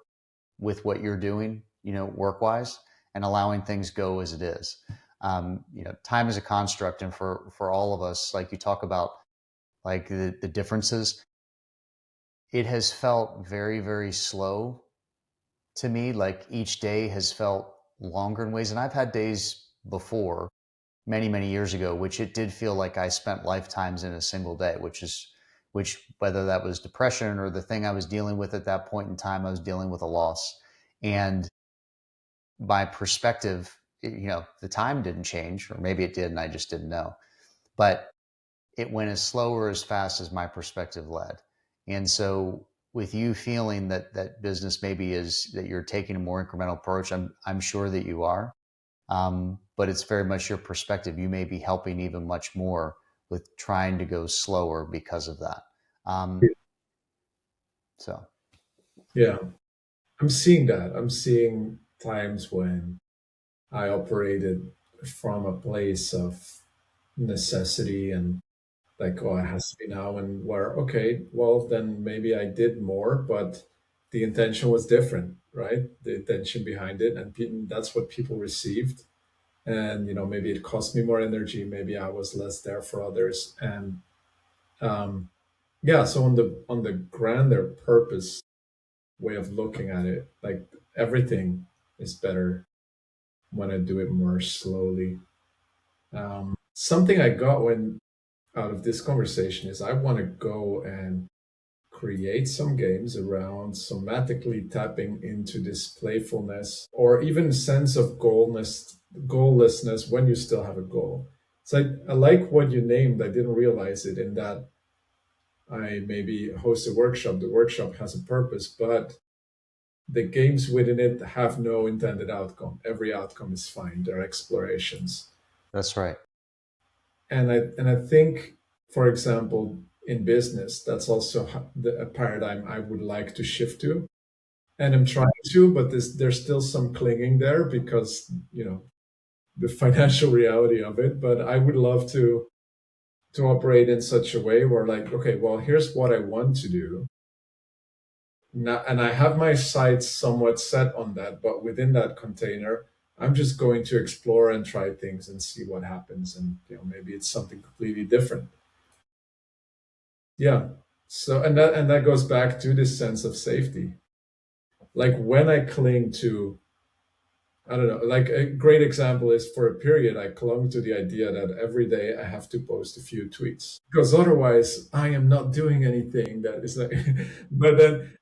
with what you're doing, work wise, and allowing things go as it is. Time is a construct, and for all of us, like you talk about, like the differences, it has felt very, very slow to me. Like each day has felt longer in ways, and I've had days before, many, many years ago, which it did feel like I spent lifetimes in a single day, which whether that was depression or the thing I was dealing with at that point in time, I was dealing with a loss. And my perspective, the time didn't change, or maybe it did and I just didn't know. But it went as slow or as fast as my perspective led. And so with you feeling that business maybe is that you're taking a more incremental approach, I'm sure that you are. But it's very much your perspective. You may be helping even much more with trying to go slower because of that. So yeah. I'm seeing that. I'm seeing times when I operated from a place of necessity and like, oh, it has to be now, and where, okay, well, then maybe I did more, but the intention was different, right? The intention behind it, and that's what people received. And, maybe it cost me more energy. Maybe I was less there for others. And um, yeah, so on the grander purpose way of looking at it, like everything is better when I do it more slowly. Something I got when out of this conversation is I want to go and create some games around somatically tapping into this playfulness or even sense of goallessness when you still have a goal. So I like what you named. I didn't realize it in that I maybe host a workshop. The workshop has a purpose, but the games within it have no intended outcome. Every outcome is fine. They're explorations. that's right. And I think, for example, in business, that's also a paradigm I would like to shift to, and I'm trying to, but there's still some clinging there because the financial reality of it. But I would love to operate in such a way where, like, okay, well, here's what I want to do now, and I have my sights somewhat set on that, but within that container, I'm just going to explore and try things and see what happens, and maybe it's something completely different. Yeah. So and that goes back to this sense of safety. Like when I cling to, I don't know, like a great example is for a period I clung to the idea that every day I have to post a few tweets because otherwise I am not doing anything that is like but then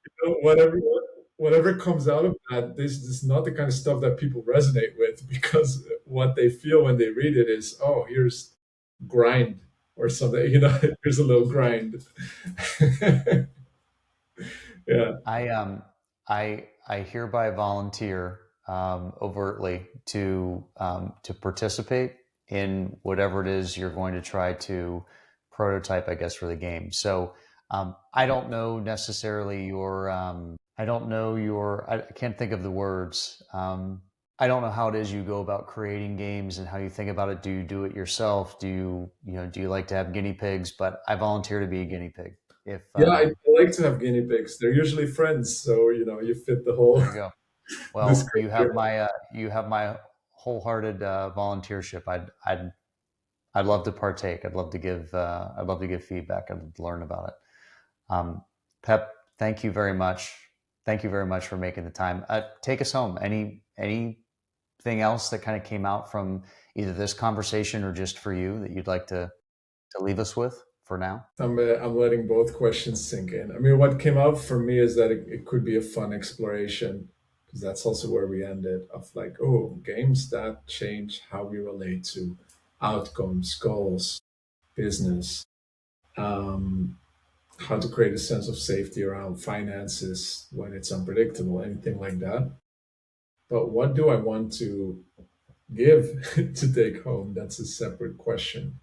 whatever comes out of that, this is not the kind of stuff that people resonate with because what they feel when they read it is, oh, here's grind or something, here's a little grind. Yeah. I hereby volunteer overtly to participate in whatever it is you're going to try to prototype, I guess, for the game. So I don't know necessarily your I don't know your I can't think of the words. I don't know how it is you go about creating games and how you think about it. Do you do it yourself? Do you like to have guinea pigs? But I volunteer to be a guinnie pig. If Yeah, I like to have guinea pigs. They're usually friends, so you fit the whole There you go. Well, description. you have my wholehearted volunteership. I'd love to partake. I'd love to give feedback. I'd love to learn about it. Pep, thank you very much. Thank you very much for making the time. Take us home. Anything else that kind of came out from either this conversation or just for you that you'd like to leave us with for now? I'm letting both questions sink in. I mean, what came out for me is that it could be a fun exploration because that's also where we ended of like, oh, games that change how we relate to outcomes, goals, business, um, how to create a sense of safety around finances when it's unpredictable, anything like that. But what do I want to give to take home? That's a separate question.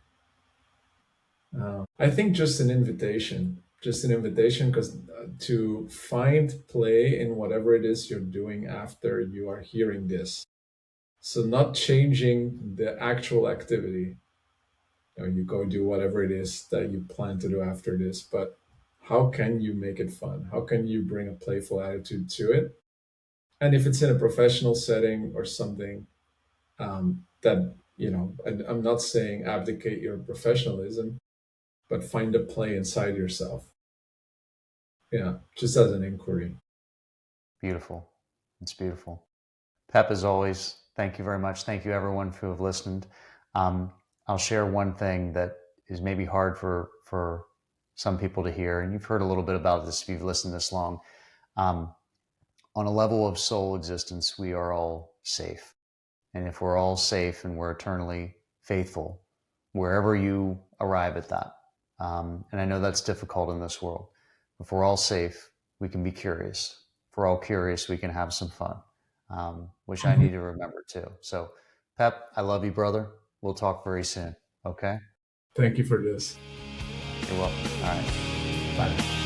I think just an invitation, because to find play in whatever it is you're doing after you are hearing this. So not changing the actual activity. You go do whatever it is that you plan to do after this, but how can you make it fun? How can you bring a playful attitude to it? And if it's in a professional setting or something, that and I'm not saying abdicate your professionalism, but find a play inside yourself. Yeah, just as an inquiry. Beautiful. It's beautiful. Pep, as always, thank you very much. Thank you, everyone, who have listened. Um, I'll share one thing that is maybe hard for some people to hear, and you've heard a little bit about this if you've listened this long. Um, on a level of soul existence, we are all safe. And if we're all safe and we're eternally faithful, wherever you arrive at that, and I know that's difficult in this world, if we're all safe, we can be curious. If we're all curious, we can have some fun, which I need to remember too. So, Pep, I love you, brother. We'll talk very soon. Okay? Thank you for this. You're welcome. All right. Bye.